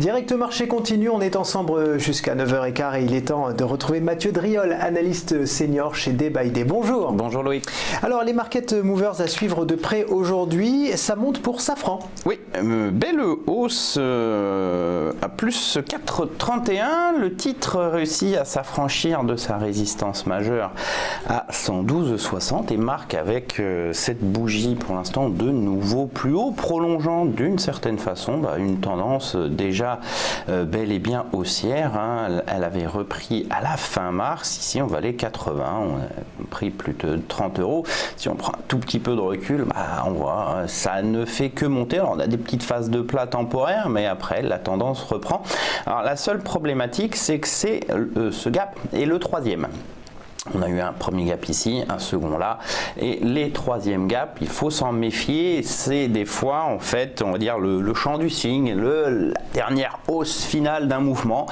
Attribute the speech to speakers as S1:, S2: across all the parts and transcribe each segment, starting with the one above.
S1: Direct Marché continue, on est ensemble jusqu'à 9h15 et il est temps de retrouver Mathieu Driol, analyste senior chez Day by Day. Bonjour.
S2: Bonjour Loïc.
S1: Alors les market movers à suivre de près aujourd'hui, ça monte pour Safran.
S2: Oui, belle hausse à plus 4,31. Le titre réussit à s'affranchir de sa résistance majeure à 112,60 et marque avec cette bougie pour l'instant de nouveau plus haut, prolongeant d'une certaine façon une tendance déjà bel et bien haussière. Elle avait repris à la fin mars, ici on valait 80, on a pris plus de 30 euros. Si on prend un tout petit peu de recul, on voit ça ne fait que monter. Alors on a des petites phases de plat temporaires, mais après la tendance reprend. Alors la seule problématique, c'est que c'est ce gap et le troisième. On a eu un premier gap ici, un second là, et les troisièmes gaps, il faut s'en méfier. C'est des fois, en fait, on va dire le chant du cygne, la dernière hausse finale d'un mouvement.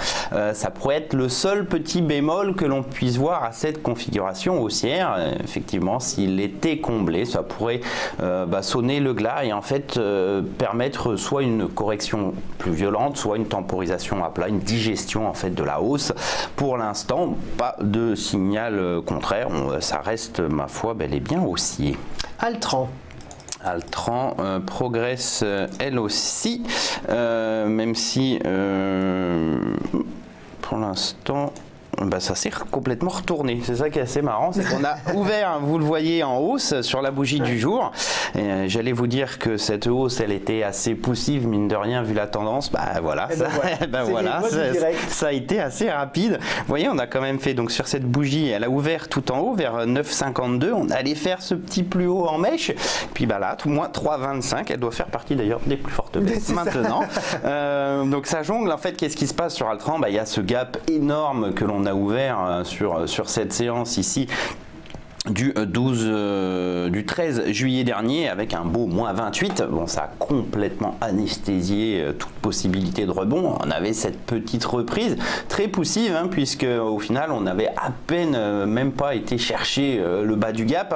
S2: Ça pourrait être le seul petit bémol que l'on puisse voir à cette configuration haussière. Effectivement, s'il était comblé, ça pourrait sonner le glas et en fait permettre soit une correction plus violente, soit une temporisation à plat, une digestion en fait de la hausse. Pour l'instant, pas de signal contraire, ça reste ma foi bel et bien haussier.
S1: Altran.
S2: Altran progresse elle aussi, même si pour l'instant ça s'est complètement retourné. C'est ça qui est assez marrant, c'est qu'on a ouvert, vous le voyez, en hausse sur la bougie du jour. J'allais vous dire que cette hausse, elle était assez poussive, mine de rien, vu la tendance. Voilà, ça a été assez rapide. Vous voyez, on a quand même fait, donc sur cette bougie, elle a ouvert tout en haut, vers 9,52. On allait faire ce petit plus haut en mèche. Puis là, tout moins 3,25. Elle doit faire partie d'ailleurs des plus fortes baisses maintenant. Donc ça jongle. En fait, qu'est-ce qui se passe sur Altran? Il y a ce gap énorme que l'on a ouvert sur cette séance ici du 13 juillet dernier avec un beau moins 28. Bon, ça a complètement anesthésié toute possibilité de rebond. On avait cette petite reprise très poussive puisque au final on avait à peine même pas été chercher le bas du gap.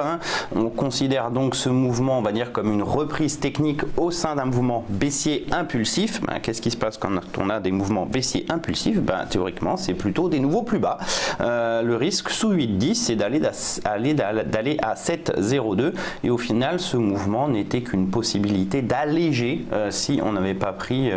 S2: On considère donc ce mouvement, on va dire, comme une reprise technique au sein d'un mouvement baissier impulsif. Qu'est-ce qui se passe quand on a des mouvements baissiers impulsifs? Théoriquement c'est plutôt des nouveaux plus bas. Le risque sous 8,10 c'est d'aller à 7,02 et au final ce mouvement n'était qu'une possibilité d'alléger si on n'avait pas pris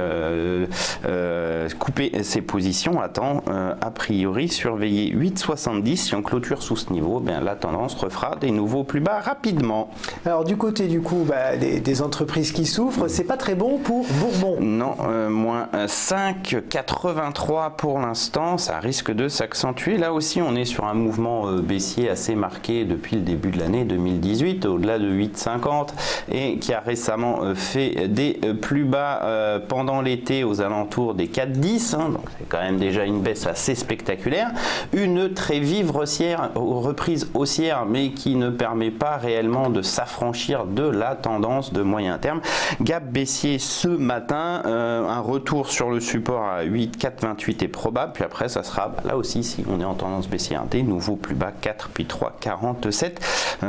S2: coupé ses positions à temps. A priori surveiller 8,70. Si on clôture sous ce niveau, la tendance refera des nouveaux plus bas rapidement.
S1: Alors du côté du coup des entreprises qui souffrent, c'est pas très bon pour Bourbon.
S2: Non, moins 5,83 pour l'instant, ça risque de s'accentuer. Là aussi on est sur un mouvement baissier assez marqué depuis le début de l'année 2018, au-delà de 8,50 et qui a récemment fait des plus bas pendant l'été aux alentours des 4,10. Donc c'est quand même déjà une baisse assez spectaculaire. Une très vive reprise haussière, mais qui ne permet pas réellement de s'affranchir de la tendance de moyen terme. Gap baissier ce matin, un retour sur le support à 8,428 est probable, puis après ça sera là aussi, si on est en tendance baissière, des nouveaux plus bas, 4 puis 3,47.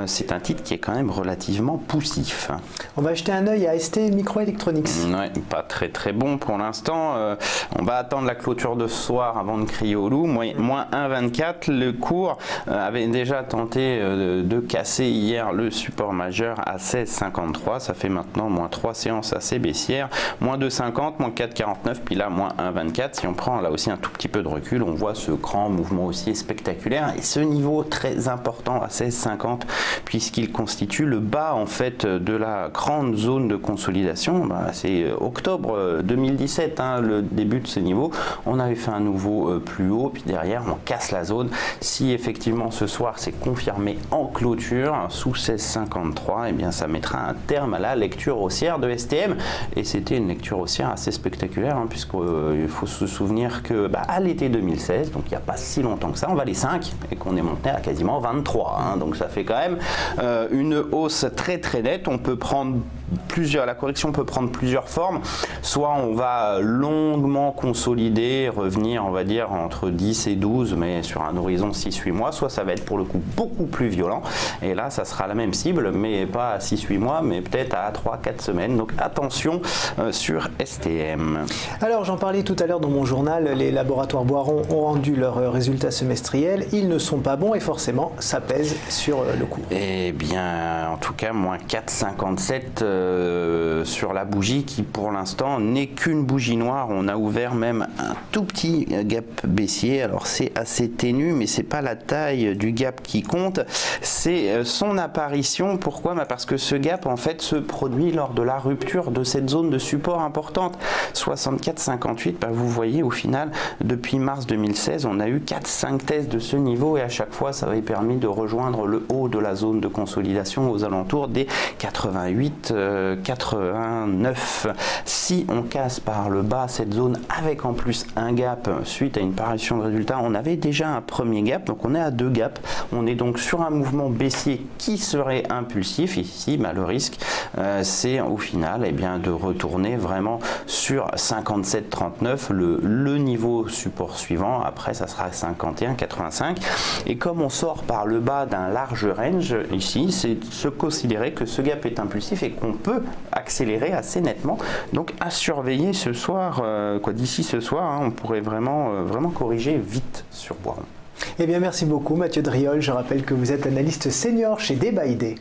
S2: C'est un titre qui est quand même relativement poussif.
S1: On va jeter un œil à ST Microelectronics.
S2: Ouais, pas très très bon pour l'instant. On va attendre la clôture de ce soir avant de crier au loup. Moins 1,24. Le cours avait déjà tenté de casser hier le support majeur à 16,53. Ça fait maintenant moins 3 séances assez baissières. Moins 2,50, moins 4,49, puis là moins 1,24. Si on prend là aussi un tout petit peu de recul, on voit ce grand mouvement haussier spectaculaire et ce niveau très important à 16,50 puisqu'il constitue le bas en fait de la grande zone de consolidation. C'est octobre 2017 le début de ce niveau. On avait fait un nouveau plus haut, puis derrière on casse la zone. Si effectivement ce soir c'est confirmé en clôture sous 16,53, ça mettra un terme à la lecture haussière de STM et c'était une lecture haussière assez spectaculaire puisqu'il faut se souvenir que à l'été 2016, donc il n'y a pas si longtemps que ça, on valait 5 et qu'on est monté à quasiment 23. Donc ça fait quand même une hausse très très nette. On peut prendre la correction peut prendre plusieurs formes. Soit on va longuement consolider, revenir, on va dire, entre 10 et 12, mais sur un horizon 6-8 mois. Soit ça va être pour le coup beaucoup plus violent. Et là, ça sera la même cible, mais pas à 6-8 mois, mais peut-être à 3-4 semaines. Donc attention sur STM.
S1: Alors, j'en parlais tout à l'heure dans mon journal, les laboratoires Boiron ont rendu leurs résultats semestriels. Ils ne sont pas bons et forcément, ça pèse sur le cours.
S2: Eh bien, en tout cas, moins 4,57 sur la bougie qui, pour l'instant, n'est qu'une bougie noire. On a ouvert même un tout petit gap baissier. Alors, c'est assez ténu, mais c'est pas la taille du gap qui compte, c'est son apparition. Pourquoi? Parce que ce gap, en fait, se produit lors de la rupture de cette zone de support importante. 64,58, vous voyez, au final, depuis mars 2016, on a eu 4-5 tests de ce niveau et à chaque fois, ça avait permis de rejoindre le haut de la zone de consolidation aux alentours des 88, 89. Si on casse par le bas cette zone avec en plus un gap suite à une parution de résultats, on avait déjà un premier gap, donc on est à 2 gaps. On est donc sur un mouvement baissier qui serait impulsif. Ici, le risque, c'est au final de retourner vraiment sur 57,39, le niveau support suivant. Après, ça sera 51,85. Et comme on sort par le bas d'un large range, ici, c'est de se considérer que ce gap est impulsif et qu'on peut accélérer assez nettement. Donc, à surveiller ce soir, d'ici ce soir, on pourrait vraiment corriger vite sur Boiron.
S1: Eh bien, merci beaucoup Mathieu Driol. Je rappelle que vous êtes analyste senior chez Day by Day.